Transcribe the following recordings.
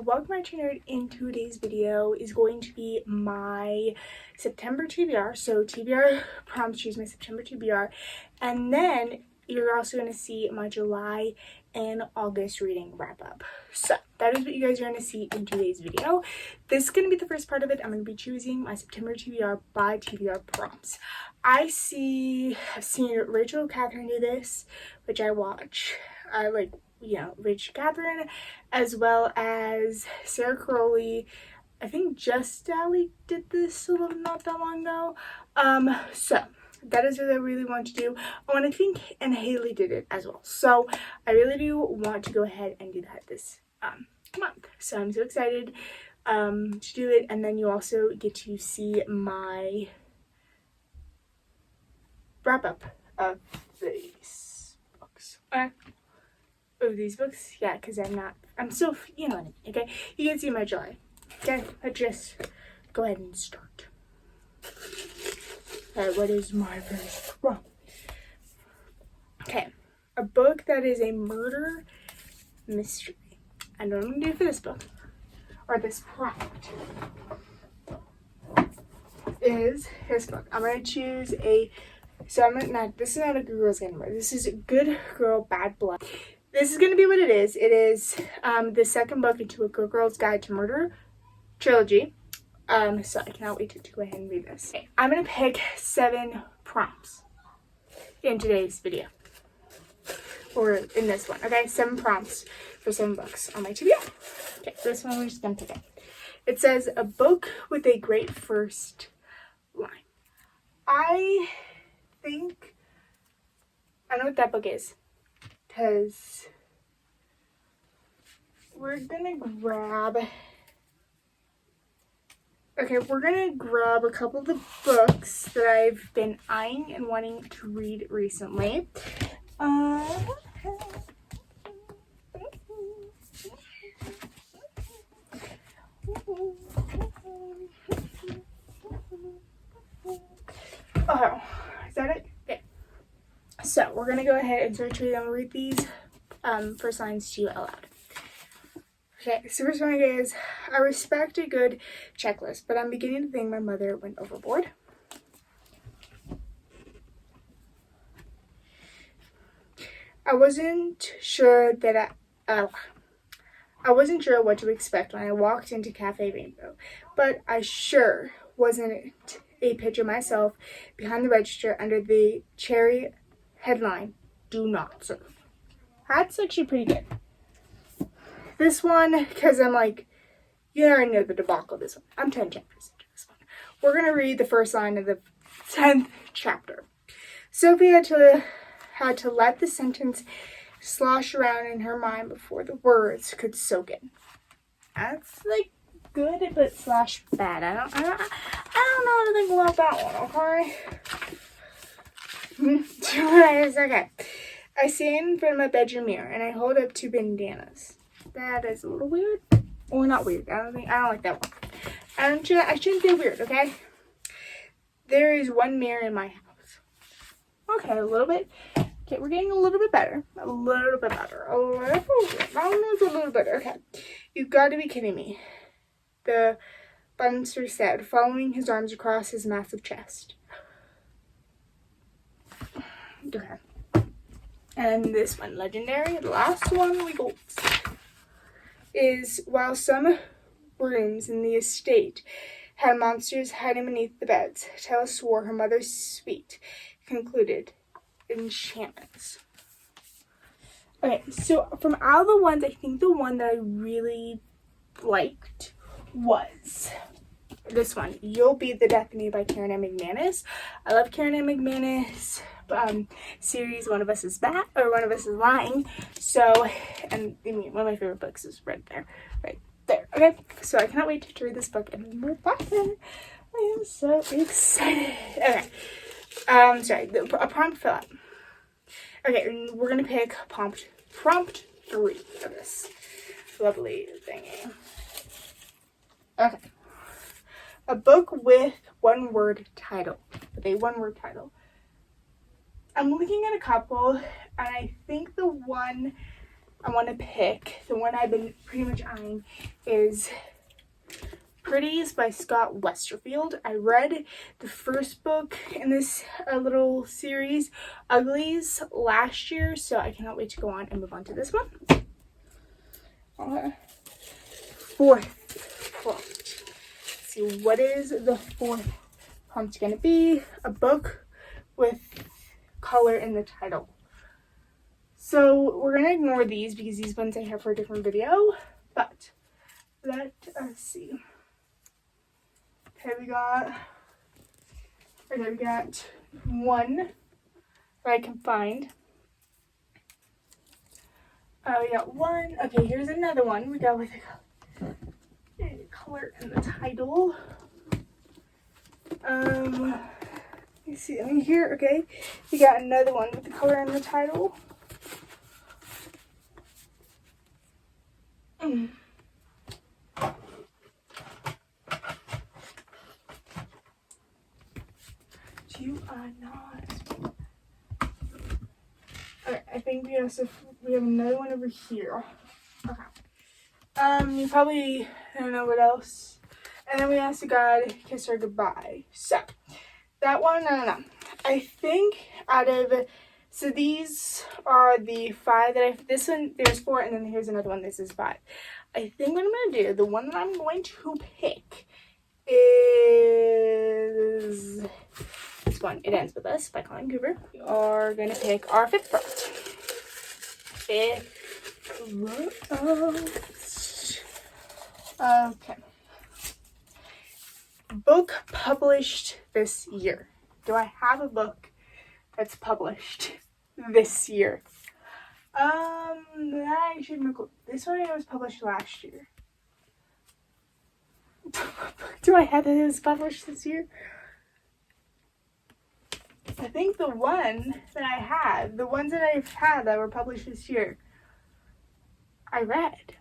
welcome back to Nerd. In today's video is going to be my September TBR. So TBR prompts, choose my September TBR. And then you're also going to see my July and August reading wrap up. So that is what you guys are going to see in today's video. This is going to be the first part of it. I'm going to be choosing my September TBR by TBR prompts. I've seen Rachel Catherine do this, which I watch. I like, you know, Rachel Catherine, as well as Sarah Crowley. I think Just Dally did this not that long ago. So that is what I really want to do. Oh, and I think Haley did it as well. So I really do want to go ahead and do that this month. So I'm so excited to do it. And then you also get to see my wrap up of these books. Of these books, yeah, because I'm still, you know what I mean, okay? You can see my July. Okay, let's just go ahead and start. Alright, what is my first prompt? Okay, a book that is a murder mystery. I know what I'm gonna do for this book, or this prompt, is this book. I'm gonna choose this is not a Good Girls Getting Murdered. This is a Good Girl, Bad Blood. This is going to be what it is. It is the second book into a Good Girl's Guide to Murder trilogy. So I cannot wait to go ahead and read this. Okay, I'm going to pick 7 prompts in today's video. Or in this one, okay? 7 prompts for 7 books on my TBR. Okay, so this one we're just going to pick it. It says, a book with a great first line. I think I know what that book is. Because we're gonna grab a couple of the books that I've been eyeing and wanting to read recently. Oh, is that it? Okay. So we're gonna go ahead and start reading. I'm gonna read these first lines to you out loud. Okay, so first one is, I respect a good checklist, but I'm beginning to think my mother went overboard. I wasn't sure what to expect when I walked into Cafe Rainbow, but I sure wasn't a picture myself behind the register under the cherry headline, do not serve. That's actually pretty good. This one, because I'm like, you already know the debacle of this one. I'm 10 chapters into this one. We're going to read the first line of the 10th chapter. Sophie had to let the sentence slosh around in her mind before the words could soak in. That's like good, but slash bad. I don't know what to think about that one, okay? Okay. I stand in front of my bedroom mirror and I hold up 2 bandanas. That is a little weird. Or not weird. I don't like that one. I shouldn't feel weird, okay? There is 1 mirror in my house. Okay, a little bit. Okay, we're getting a little bit better. A little bit better. Okay. You've got to be kidding me. The Bunster said, following his arms across his massive chest. Okay. And this one, legendary, the last one we go, is while some rooms in the estate had monsters hiding beneath the beds, Tella swore her mother's suite concluded enchantments. Okay, so from all the ones, I think the one that I really liked was this one, You'll Be the Death of Me by Carrie and McManus. I love Carrie and McManus series. One of Us is Bad, or One of Us is Lying. So, and I mean, one of my favorite books is right there. Okay, so I cannot wait to read this book and we're back there. I am so excited. Okay, a prompt fill out. Okay, and we're gonna pick prompt 3 of this lovely thingy. Okay. A book with a one-word title. I'm looking at a couple, and I think the one I want to pick, the one I've been pretty much eyeing, is Pretties by Scott Westerfeld. I read the first book in this little series, Uglies, last year, so I cannot wait to go on and move on to this one. Fourth prompt. Let's see, what is the fourth prompt going to be? A book with color in the title. So we're going to ignore these because these ones I have for a different video, but let us see. Okay, we got one that I can find. We got one. Okay, here's another one. We got with a color in the title. Let me see. I mean, here, okay. We got another one with the color in the title. You are not. Alright, I think we have another one over here. Okay. You probably don't know what else. And then we also got Kiss Her Goodbye. So that one, I don't know. I think so these are the 5 that this one, there's 4, and then here's another one, this is 5. I think what I'm going to do, the one that I'm going to pick is this one. It Ends With Us by Colleen Hoover. We are going to pick our 5th prompt. Okay. Book published this year. Do I have a book that's published this year? That should be cool. This one was published last year. Do I have that it was published this year? I think the one that I had, the ones that I've had that were published this year, I read.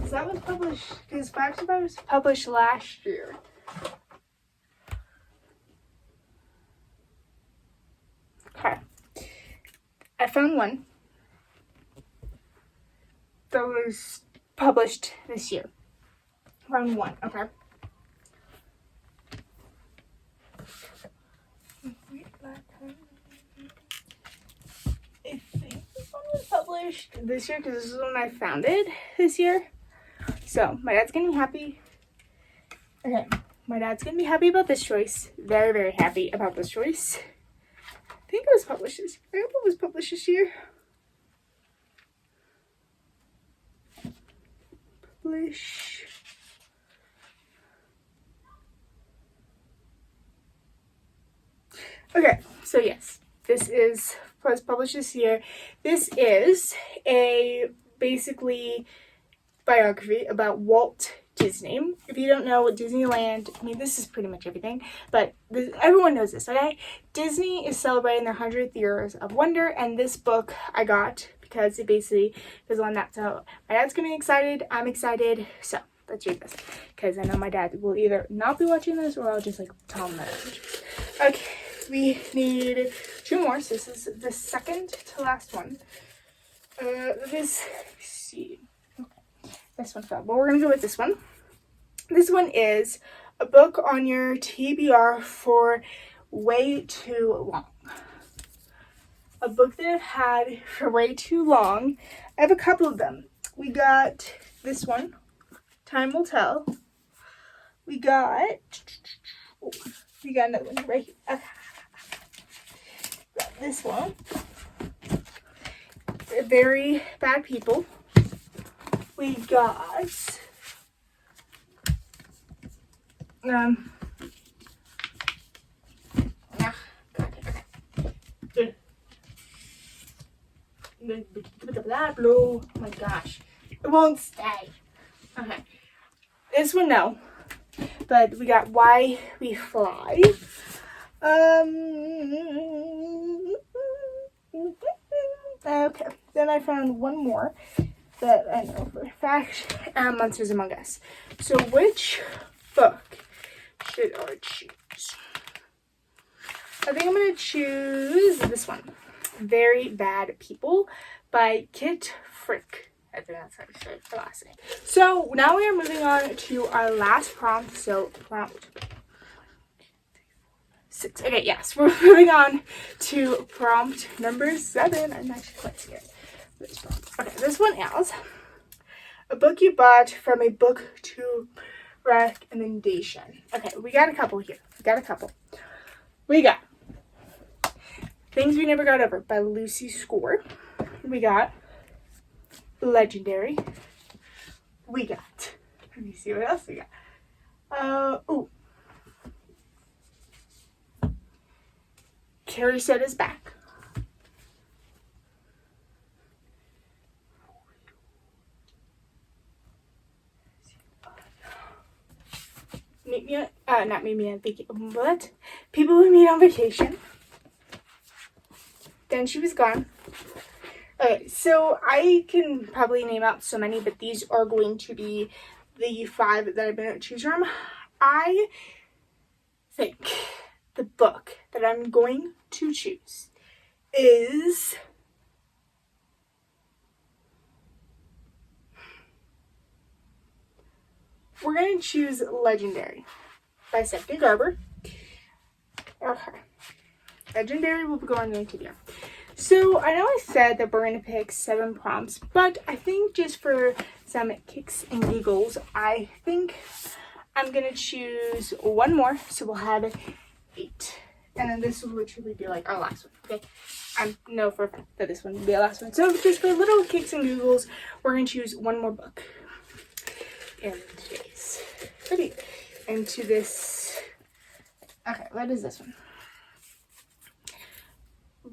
So that was published, because Five to Five was published last year. Okay. I found one that was published this year. Found one, okay. I think this one was published this year because this is when I found it this year. So my dad's gonna be happy. Okay, my dad's gonna be happy about this choice. Very, very happy about this choice. I think it was published this year. I hope it was published this year. Publish. Okay, so yes, this was published this year. This is a basically biography about Walt Disney. If you don't know what Disneyland, I mean, this is pretty much everything, but everyone knows this, okay? Disney is celebrating their 100th years of wonder, and this book I got because it basically is on that. So my dad's gonna be excited, I'm excited, so let's read this, because I know my dad will either not be watching this or I'll just like tell him that. Okay, we need 2 more, so this is the second to last one. Let's see. This one fell, but we're gonna go with this one. This one is a book on your TBR for way too long. A book that I've had for way too long. I have a couple of them. We got this one, Time Will Tell. We got another one right here. Okay. Got this one, Very Bad People. We got oh my gosh, it won't stay. Okay, this one no, but we got Why We Fly. Okay, then I found one more. that I know for a fact, and Monsters Among Us. So which book should I choose? I think I'm going to choose this one. Very Bad People by Kit Frick. I think that's how you say the last name. So now we are moving on to our last prompt. So prompt 6. Okay, yes, we're moving on to prompt number 7. I'm actually quite scared of this prompt. Okay, this one is a book you bought from a book to recommendation. Okay, we got a couple here. We got Things We Never Got Over by Lucy Score. We got Legendary. We got, let me see what else we got. Carrie Said Is Back. Not Meet Me on Vacation, but People We Meet on Vacation. Then She Was Gone. Okay, so I can probably name out so many, but these are going to be the 5 that I'm going to choose from. I think the book that I'm going to choose is we're going to choose Legendary by September Garber. Okay. Legendary will be going on TBR. So I know I said that we're going to pick 7 prompts, but I think just for some kicks and giggles, I think I'm going to choose one more. So we'll have 8. And then this will literally be like our last one. Okay. I know for a fact that this one will be our last one. So just for little kicks and giggles, we're going to choose one more book in today's video. Into this. Okay, what is this one?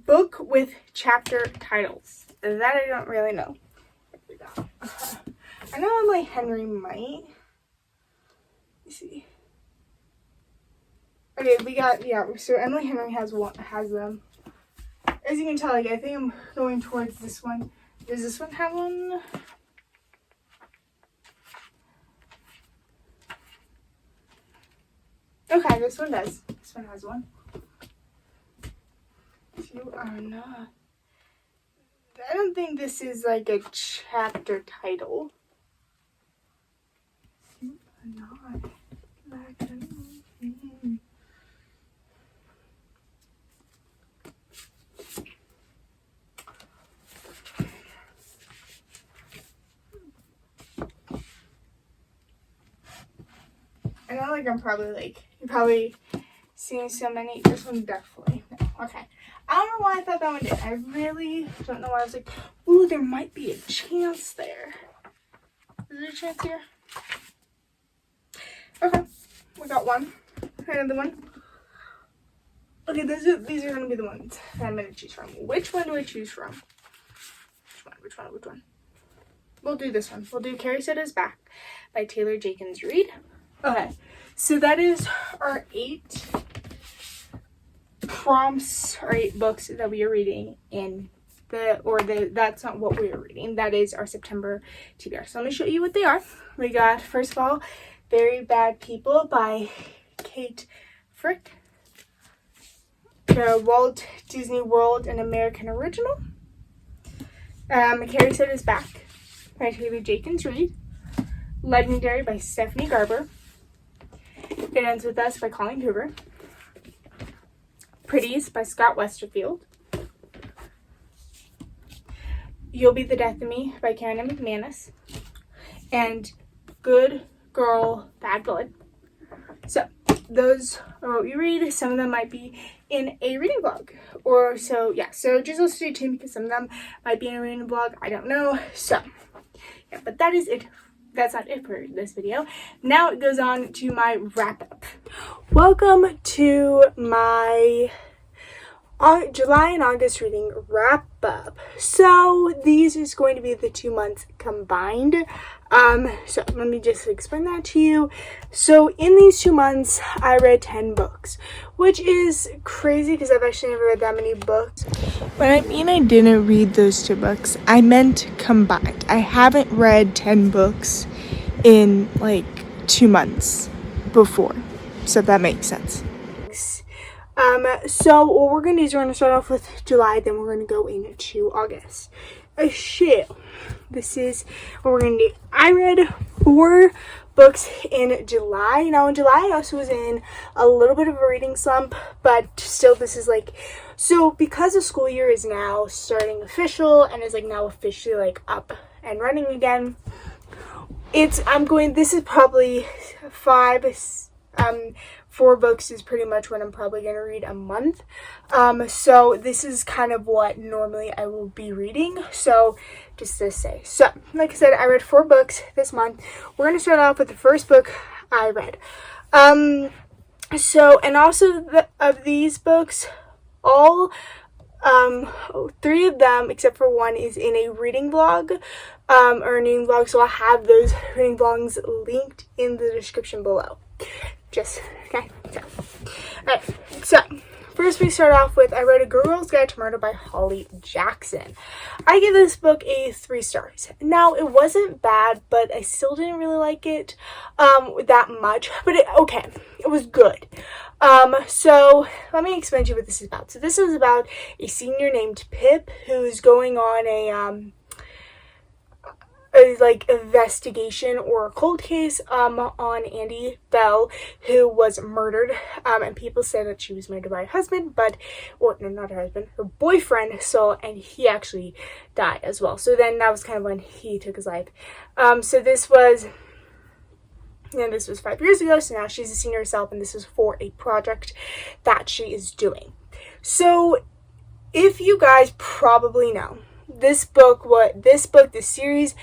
Book with chapter titles. That I don't really know. I know Emily Henry might. Let me see. Okay, we got, yeah, so Emily Henry has them. As you can tell, like, I think I'm going towards this one. Does this one have one? Okay, this one does. This one has one. You are not. I don't think this is like a chapter title. You are not. I know, like, I'm probably like, you're probably seeing so many. This one definitely. No. Okay. I don't know why I thought that one did. I really don't know why. I was like, ooh, there might be a chance there. Is there a chance here? Okay. We got one. Another one. Okay, these are going to be the ones that I'm going to choose from. Which one do I choose from? Which one? We'll do this one. We'll do Carrie Said Is Back by Taylor Jenkins Reid. Okay. So that is our 8 prompts or 8 books that we are reading in that's not what we are reading. That is our September TBR. So let me show you what they are. We got, first of all, Very Bad People by Kate Frick. The Walt Disney World, an American Original. Carrie Said Is Back by Taylor Jenkins Reid. Legendary by Stephanie Garber. It Ends With Us by Colleen Hoover. Pretties by Scott Westerfeld. You'll Be the Death of Me by Karen and McManus. And Good Girl, Bad Blood. So, those are what we read. Some of them might be in a reading blog. Or so, yeah. So, just listen to stay tuned because some of them might be in a reading blog. I don't know. So, yeah. But that is it. That's not it for this video. Now it goes on to my wrap up. Welcome to my July and August reading wrap up. So these is going to be the 2 months combined. So let me just explain that to you. So in these 2 months, I read 10 books, which is crazy because I've actually never read that many books. When I mean I didn't read those 2 books, I meant combined. I haven't read 10 books in like 2 months before, so that makes sense. So what we're gonna do is we're gonna start off with July, then we're gonna go into August. This is what we're gonna do. I read 4 books in July. Now in July I also was in a little bit of a reading slump, but still this is like, so because the school year is now starting official and is like now officially like up and running again, this is probably 4 books is pretty much what I'm probably going to read a month. So this is kind of what normally I will be reading. So just to say. So like I said, I read 4 books this month. We're going to start off with the first book I read. So, and also of these books, all 3 of them, except for 1, is in a reading vlog, or a reading vlog. So I'll have those reading vlogs linked in the description below. Okay. Alright, so first we start off with, I read A Girl's Guide to Murder by Holly Jackson. I give this book a 3 stars. Now, it wasn't bad, but I still didn't really like it that much. But it was good. So let me explain to you what this is about. So this is about a senior named Pip who's going on a investigation or a cold case on Andy Bell, who was murdered, and people say that she was murdered by her husband, not her husband, her boyfriend, and he actually died as well. So then that was kind of when he took his life. So this was 5 years ago, so now she's a senior herself, and this is for a project that she is doing. So if you guys probably know, this series,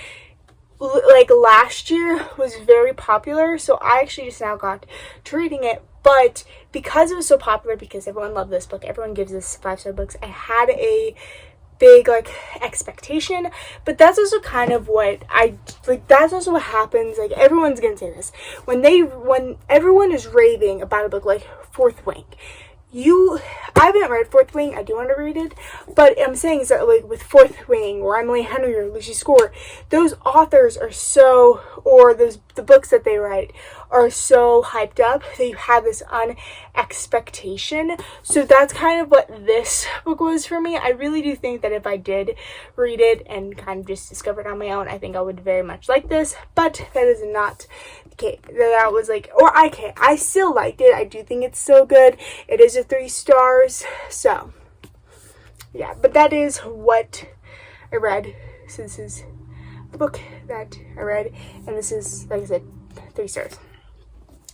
like last year, was very popular, so I actually just now got to reading it, but because it was so popular, because everyone loved this book, everyone gives this 5-star books, I had a big expectation, but that's also kind of what that's also what happens, everyone's gonna say this, when everyone is raving about a book like Fourth Wing. I haven't read Fourth Wing, I do want to read it, but I'm saying is that with Fourth Wing or Emily Henry or Lucy Score, those authors are the books that they write are so hyped up that you have this expectation. So that's kind of what this book was for me. I really do think that if I did read it and kind of just discover it on my own, I think I would very much like this, but that is not the case. That was I still liked it. I do think it's so good. It is a 3 stars. So yeah, but that is what I read. So this is the book that I read, and this is, like I said, 3 stars.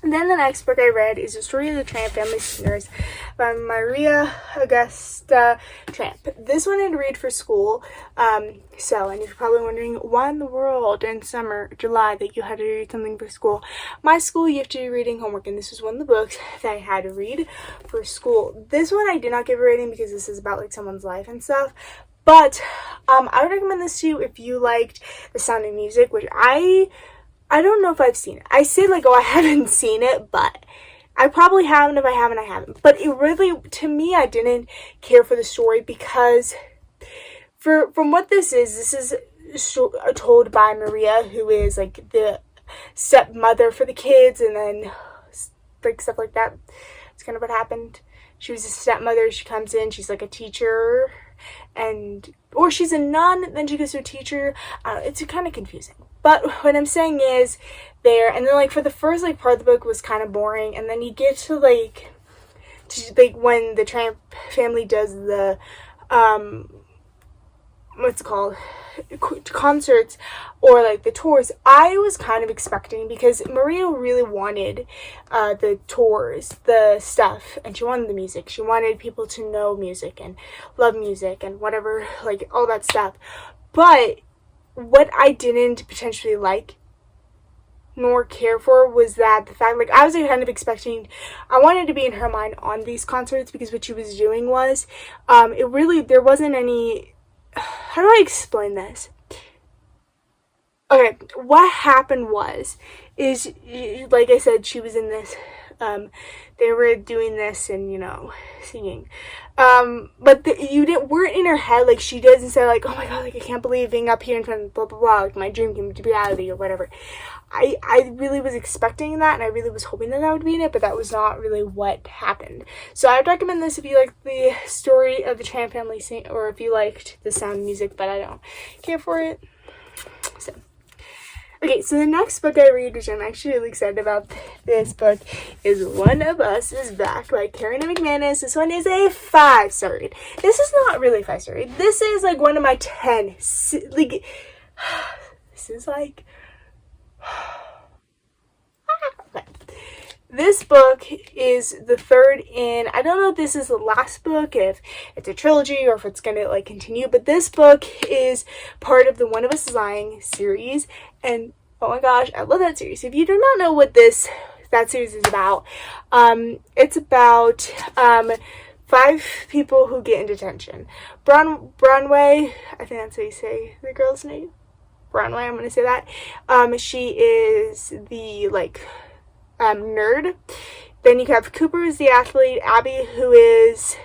And then the next book I read is The Story of the Trapp Family Singers by Maria Augusta Trapp. This one I had to read for school. And you're probably wondering, why in the world in July, that you had to read something for school? My school, you have to do reading homework, and this was one of the books that I had to read for school. This one I did not give a rating because this is about someone's life and stuff. But I would recommend this to you if you liked The Sound of Music, which I don't know if I've seen it. I say I haven't seen it, but I probably haven't. If I haven't, I haven't. But it really, to me, I didn't care for the story because from what this is told by Maria, who is the stepmother for the kids, and then stuff like that. It's kind of what happened. She was a stepmother. She comes in. She's a teacher, or she's a nun. Then she goes to a teacher. It's kind of confusing. But what I'm saying is and then for the first part of the book was kind of boring, and then you get to when the Trapp family does the what's it called, concerts or the tours, I was kind of expecting, because Maria really wanted the tours, the stuff, and she wanted the music. She wanted people to know music and love music and whatever, all that stuff. But what I didn't potentially like nor care for was that the fact, I was kind of expecting, I wanted to be in her mind on these concerts, because what she was doing was, there wasn't any, how do I explain this? Okay, what happened is, like I said, she was in this, they were doing this and, singing. But weren't in her head, like, she doesn't say, like, oh my god, like, I can't believe being up here in front of blah, blah, blah, like, my dream came to reality, or whatever. I really was expecting that, and I really was hoping that would be in it, but that was not really what happened. So I would recommend this if you like the story of the Tran family, or if you liked the sound music, but I don't care for it. So, okay, so the next book I read, which I'm actually really excited about this book, is One of Us is Back by Carrie and McManus. This one is a 5-star read. This is not really a 5-star read. This is like one of my 10. Like, this is like... Okay. This book is the third in, I don't know if this is the last book, if it's a trilogy or if it's going to like continue, but this book is part of the One of Us is Lying series, and oh my gosh, I love that series. If you do not know what that series is about, it's about 5 people who get in detention. Brownway, I think that's how you say the girl's name. Brownway, I'm going to say that. She is the, like, nerd. Then you have Cooper, who's the athlete, Abby, who is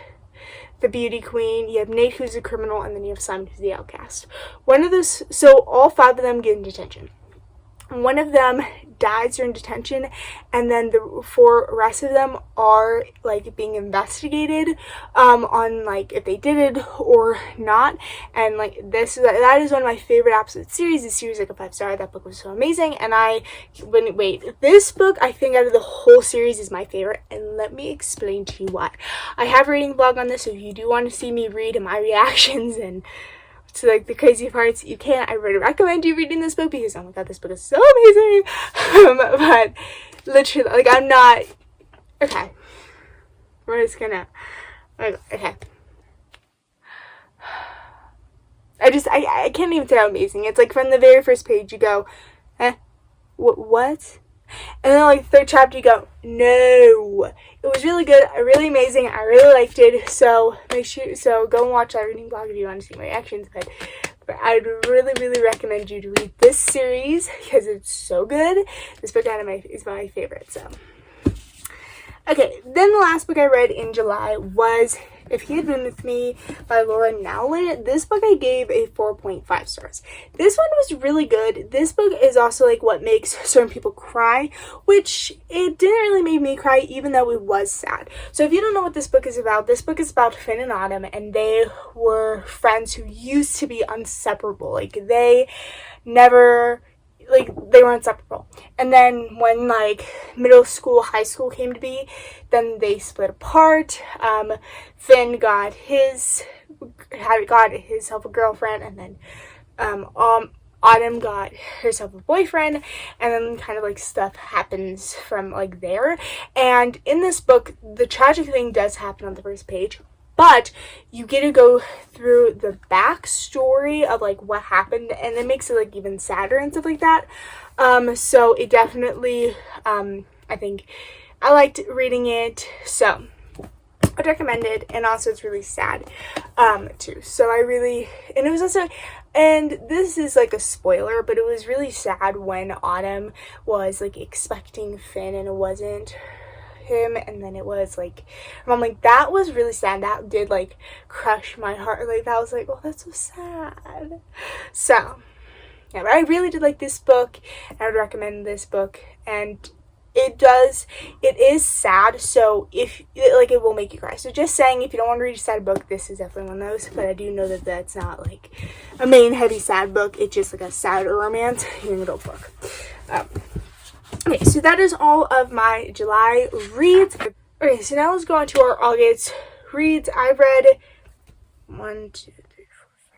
the beauty queen, you have Nate, who's a criminal, and then you have Simon, who's the outcast. So all 5 of them get in detention. One of them dies during detention, and then the 4 rest of them are like being investigated on like if they did it or not. And like that is one of my favorite absolute series. This series like a 5-star. That book was so amazing, and this book I think out of the whole series is my favorite, and let me explain to you why. I have a reading blog on this, so if you do want to see me read and my reactions and to like the crazy parts, you can. I really recommend you reading this book because oh my god, this book is so amazing. But literally, like, I'm not okay. We're just gonna okay. I can't even say how amazing. It's like from the very first page you go, what? And then like the 3rd chapter you go, no. It was really good, really amazing. I really liked it. So go and watch that reading blog if you want to see my reactions. But I'd really, really recommend you to read this series because it's so good. This book is my favorite. So okay, then the last book I read in July was If He Had Been With Me by Laura Nowlin. This book I gave a 4.5 stars. This one was really good. This book is also like what makes certain people cry, which it didn't really make me cry even though it was sad. So if you don't know what this book is about Finn and Autumn, and they were friends who used to be inseparable. Like they were inseparable. And then when like middle school, high school came to be, then they split apart. Finn got himself a girlfriend, and then Autumn got herself a boyfriend, and then kind of like stuff happens from like there. And in this book, the tragic thing does happen on the first page, but you get to go through the backstory of like what happened, and it makes it like even sadder and stuff like that. So it definitely, I think I liked reading it, so I'd recommend it. And also it's really sad, too. So and it was also, and this is like a spoiler, but it was really sad when Autumn was like expecting Finn and it wasn't him, and then it was like, I'm like, that was really sad. That did like crush my heart. Like that was like, oh, that's so sad. So yeah, but I really did like this book, and I would recommend this book. And it is sad, so it will make you cry. So just saying, if you don't want to read a sad book, this is definitely one of those. But I do know that that's not like a main heavy sad book. It's just like a sad romance young adult book. Okay, so that is all of my July reads. Okay, so now let's go on to our August reads. I've read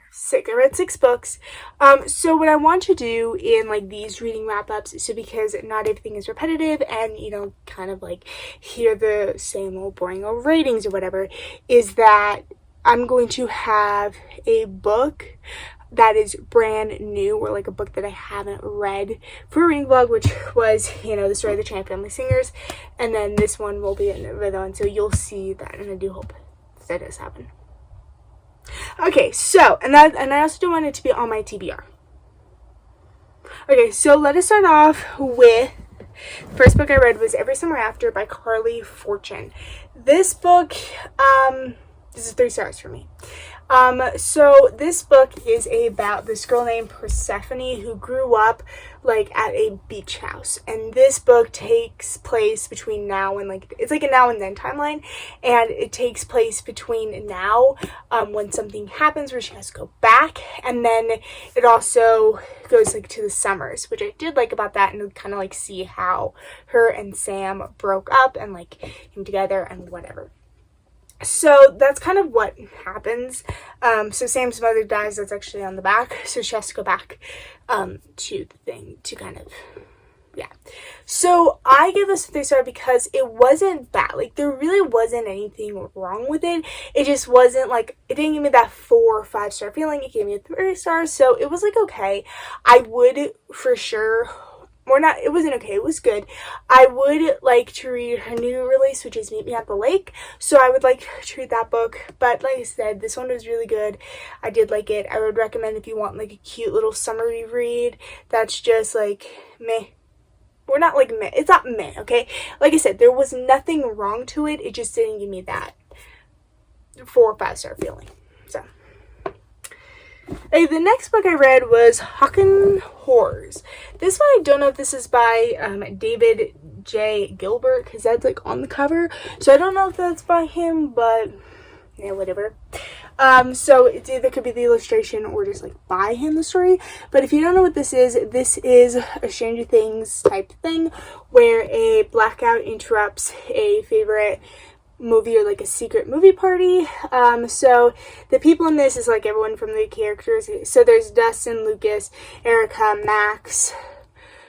6. I read 6 books. So what I want to do in like these reading wrap-ups, so because not everything is repetitive and kind of like hear the same old boring old ratings or whatever, is that I'm going to have a book that is brand new, or like a book that I haven't read for a reading vlog, which was, the story of the Tran family singers, and then this one will be another one, so you'll see that, and I do hope that does happen. Okay, so, and I also don't want it to be on my TBR. Okay, so let us start off with the first book I read was Every Summer After by Carley Fortune. This book, this is 3 stars for me. So this book is about this girl named Persephone who grew up like at a beach house, and this book takes place between now and it's like a now and then timeline, and it takes place between now when something happens where she has to go back, and then it also goes like to the summers, which I did like about that, and kind of like see how her and Sam broke up and like came together and whatever. So that's kind of what happens. So Sam's mother dies. That's actually on the back. So she has to go back to the thing to kind of, yeah. So I give this a 3-star because it wasn't bad. Like, there really wasn't anything wrong with it. It just wasn't like, it didn't give me that 4 or 5-star feeling. It gave me a 3 stars. So it was like, okay. I would for sure, or not, it wasn't okay, it was good. I would like to read her new release, which is Meet Me at the Lake, so I would like to read that book. But like I said, this one was really good. I did like it. I would recommend if you want like a cute little summery read that's just like meh. Or not like meh, it's not meh, okay? Like I said, there was nothing wrong to it, it just didn't give me that 4 or 5-star feeling. So the next book I read was Hawkins Horror. This one, I don't know if this is by David J. Gilbert, because that's like on the cover. So I don't know if that's by him, but yeah, whatever. So it's either could be the illustration or just like by him, the story. But if you don't know what this is a Stranger Things type thing where a blackout interrupts a favorite movie or like a secret movie party. So the people in this is like everyone from the characters. So there's Dustin, Lucas, Erica, Max,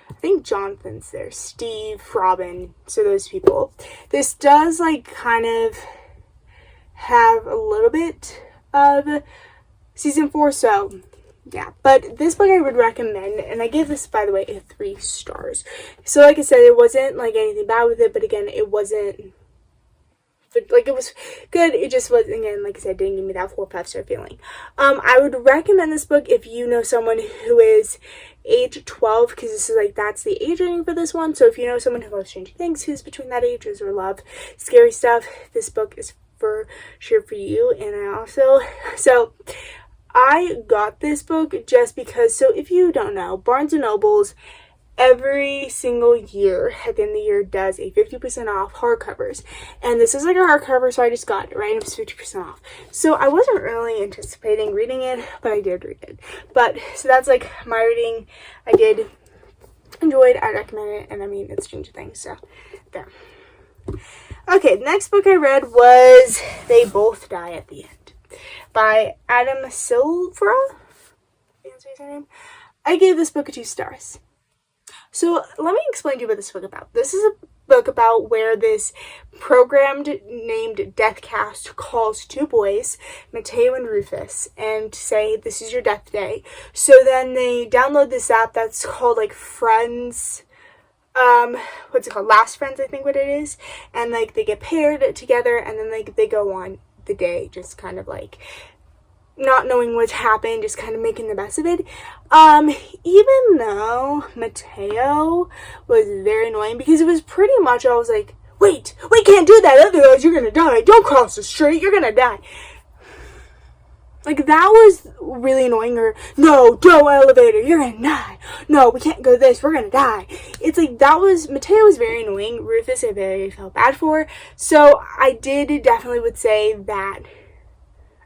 I think Jonathan's there, Steve, Robin, so those people. This does like kind of have a little bit of season 4, so yeah. But this book I would recommend, and I gave this, by the way, a 3 stars. So like I said, it wasn't like anything bad with it, but again, it wasn't like, it was good. It just was, again, like I said, didn't give me that 4 or 5-star feeling. I would recommend this book if you know someone who is age 12, because this is like, that's the age rating for this one. So if you know someone who loves Stranger Things, who's between that ages, or love scary stuff, this book is for sure for you. And I got this book just because, so if you don't know, Barnes & Noble's every single year at the end of the year does a 50% off hardcovers, and this is like a hardcover, so I just got it, right? It was 50% off, so I wasn't really anticipating reading it, but I did read it. But so that's like my reading. I did enjoy it. I recommend it, and I mean, it's Stranger Things, so there. Okay, the next book I read was They Both Die at the End by Adam Silvera. I gave this book a 2 stars. So let me explain to you what this book is about. This is a book about where this programmed named Death Cast calls 2 boys, Mateo and Rufus, and say, this is your death day. So then they download this app that's called like Friends, what's it called? Last Friends, I think what it is. And like they get paired together, and then like they go on the day just kind of like not knowing what's happened, just kind of making the best of it. Even though Mateo was very annoying, because it was pretty much, I was like, wait, we can't do that, otherwise you're gonna die, don't cross the street, you're gonna die. Like, that was really annoying. Or, no elevator, you're gonna die. No, we can't go this, we're gonna die. It's like, Mateo was very annoying. Rufus I very felt bad for. So I definitely would say that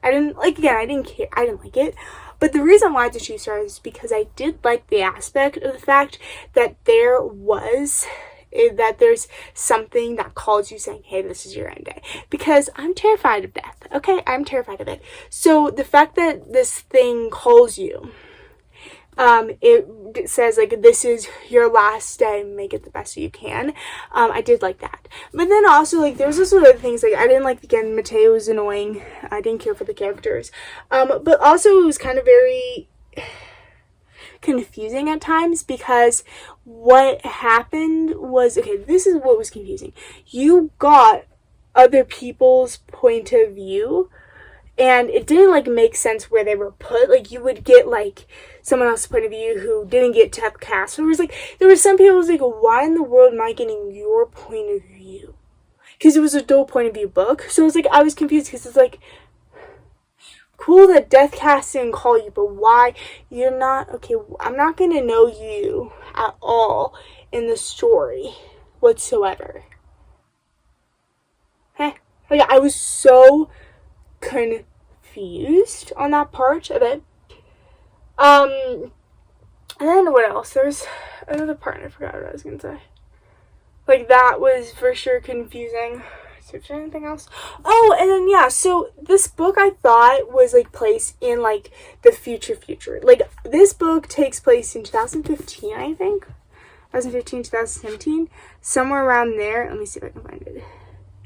I didn't like it. But the reason why it's a 2 stars is because I did like the aspect of the fact that there's something that calls you saying, hey, this is your end day. Because I'm terrified of death, okay? I'm terrified of it. So the fact that this thing calls you, it says, like, this is your last day, make it the best you can. I did like that. But then also, like, there's also other things, like, I didn't like, again, Mateo was annoying. I didn't care for the characters. But also it was kind of very confusing at times, because what happened was, okay, this is what was confusing. You got other people's point of view, and it didn't like make sense where they were put. Like you would get like someone else's point of view who didn't get typecast. So it was like there were some people who was like, why in the world am I getting your point of view? Because it was a dual point of view book. So it was like I was confused because it's like cool that Death Cast didn't call you, but why you're not okay? I'm not gonna know you at all in the story whatsoever. Like I was so confused on that part of it. And then what else? There's another part and I forgot what I was gonna say. Like that was for sure confusing. Is there anything else? Oh, and then yeah, so this book I thought was like placed in like the future. Like this book takes place in 2015, I think. 2015, 2017, somewhere around there. Let me see if I can find it.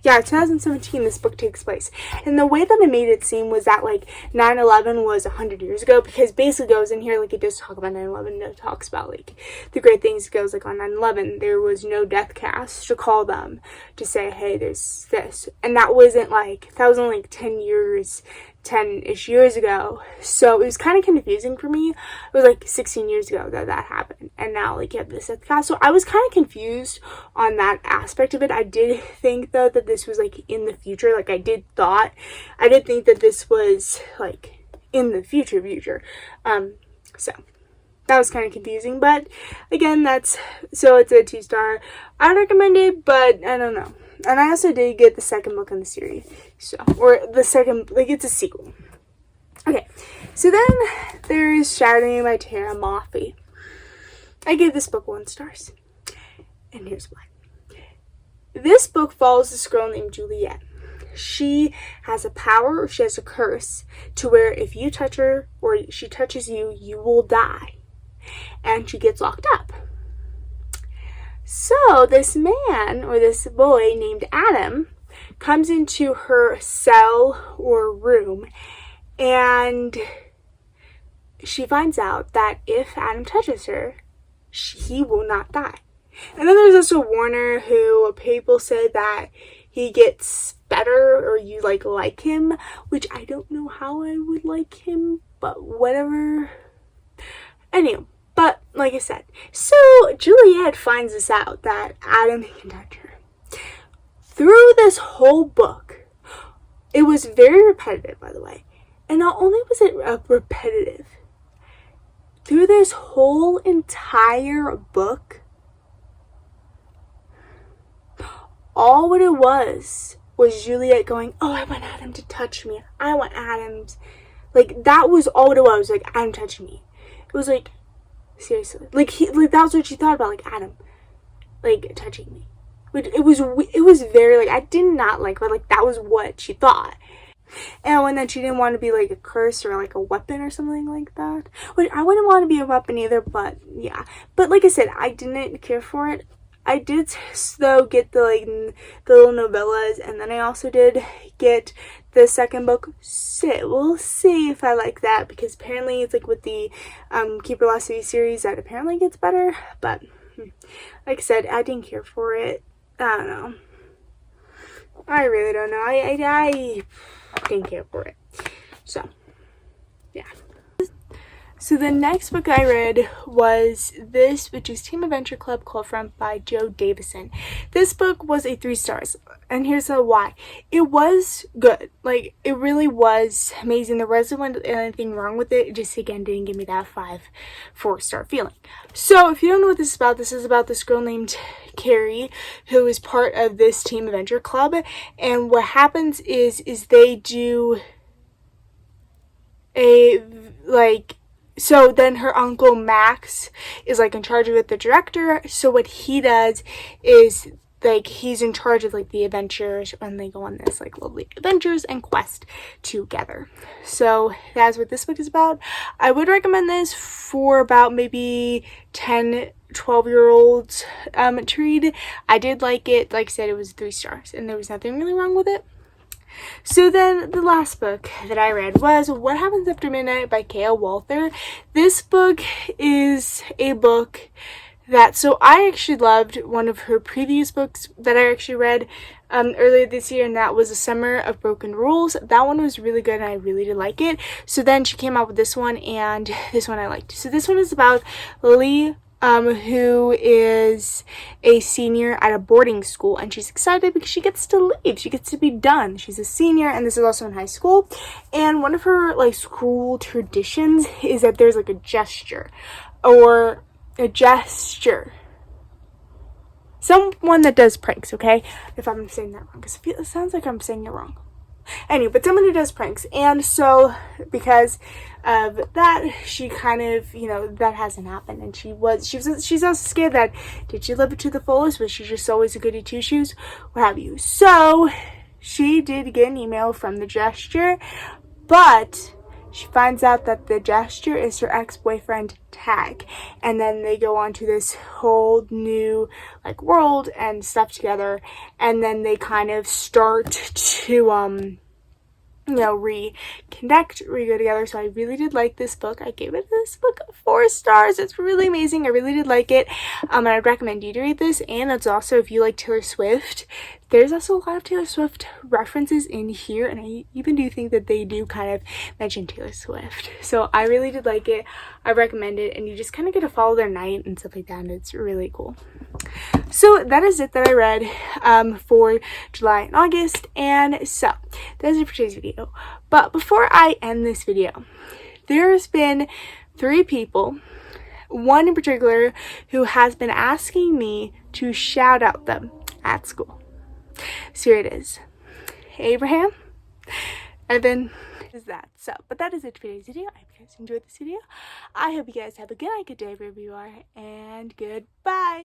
Yeah, 2017 this book takes place. And the way that it made it seem was that like 9/11 was 100 years ago, because basically goes in here like it does talk about 9/11, it talks about like the great things. It goes like on 9/11 there was no death cast to call them to say, hey, there's this. And that wasn't like, that was only like 10-ish years ago. So it was kind of confusing for me. It was like 16 years ago that happened, and now like you have this death cast. So I was kind of confused on that aspect of it. I did think though that this was like in the future. Like I did think that this was like in the future. So that was kind of confusing, but again, it's a 2-star. I'd recommend it, but I don't know. And I also did get the second book in the series. So, or the second, like it's a sequel. Okay, so then there's Shatter by Mafi. I gave this book 1 star. And here's why. This book follows this girl named Juliet. She has a power, or she has a curse, to where if you touch her, or she touches you, you will die. And she gets locked up. So this man, or this boy named Adam, comes into her cell or room, and she finds out that if Adam touches her, he will not die. And then there's also Warner, who people say that he gets better, or you like him, which I don't know how I would like him, but whatever. Anyway. But, like I said, so Juliet finds this out, that Adam can touch her. Through this whole book, it was very repetitive, by the way. And not only was it repetitive, through this whole entire book, all what it was Juliet going, oh, I want Adam to touch me. I want Adam's. Like, that was all it was. Like, Adam touching me. It was like, seriously, like that was what she thought about, like Adam, like touching me. It was very like I did not like, but like that was what she thought. And then she didn't want to be like a curse or like a weapon or something like that. Which I wouldn't want to be a weapon either, but yeah. But like I said, I didn't care for it. I did though get the little novellas, and then I also did get the second book. So we'll see if I like that, because apparently it's like with the Keeper Last City series that apparently gets better. But like I said, I didn't care for it. I don't know. I really don't know. I didn't care for it. So yeah. So the next book I read was this, which is Team Adventure Club Cold Front by Joe Davison. This book was a 3 stars, and here's why. It was good. Like, it really was amazing. There wasn't anything wrong with it. It just, again, didn't give me that 4-star feeling. So if you don't know what this is about this girl named Carrie, who is part of this Team Adventure Club, and what happens is they do so then her uncle Max is like in charge of it, the director. So what he does is like he's in charge of like the adventures when they go on this like lovely adventures and quest together. So that's what this book is about. I would recommend this for about maybe 10-12-year-olds to read. I did like it. Like I said, it was 3 stars and there was nothing really wrong with it. So then the last book that I read was What Happens After Midnight by Walther. This book is a book that. So I actually loved one of her previous books that I actually read earlier this year, and that was A Summer of Broken Rules. That one was really good and I really did like it. So then she came out with this one, and this one I liked. So this one is about Lily, who is a senior at a boarding school, and she's excited because she gets to leave. She gets to be done. She's a senior, and this is also in high school. And one of her like school traditions is that there's like a gesture, or a gesture. Someone that does pranks, okay? If I'm saying that wrong, because it sounds like I'm saying it wrong. Anyway, but someone who does pranks. And so because of that, she kind of, you know, that hasn't happened. And she's also scared that, did she live it to the fullest? Was she just always a goody two shoes? What have you? So she did get an email from the gesture, but she finds out that the gesture is her ex-boyfriend Tag, and then they go on to this whole new like world and stuff together, and then they kind of start to you know, reconnect, re-go together. So I really did like this book. I gave this book 4 stars. It's really amazing. I really did like it. And I'd recommend you to read this. And it's also, if you like Taylor Swift, there's also a lot of Taylor Swift references in here, and I even do think that they do kind of mention Taylor Swift. So I really did like it. I recommend it, and you just kind of get to follow their night and stuff like that, and it's really cool. So that is it that I read for July and August, and so that is it for today's video. But before I end this video, there's been 3 people, one in particular, who has been asking me to shout out them at school. So here it is. Abraham, Evan, is that. So, but that is it for today's video. I hope you guys enjoyed this video. I hope you guys have a good night, good day wherever you are, and goodbye.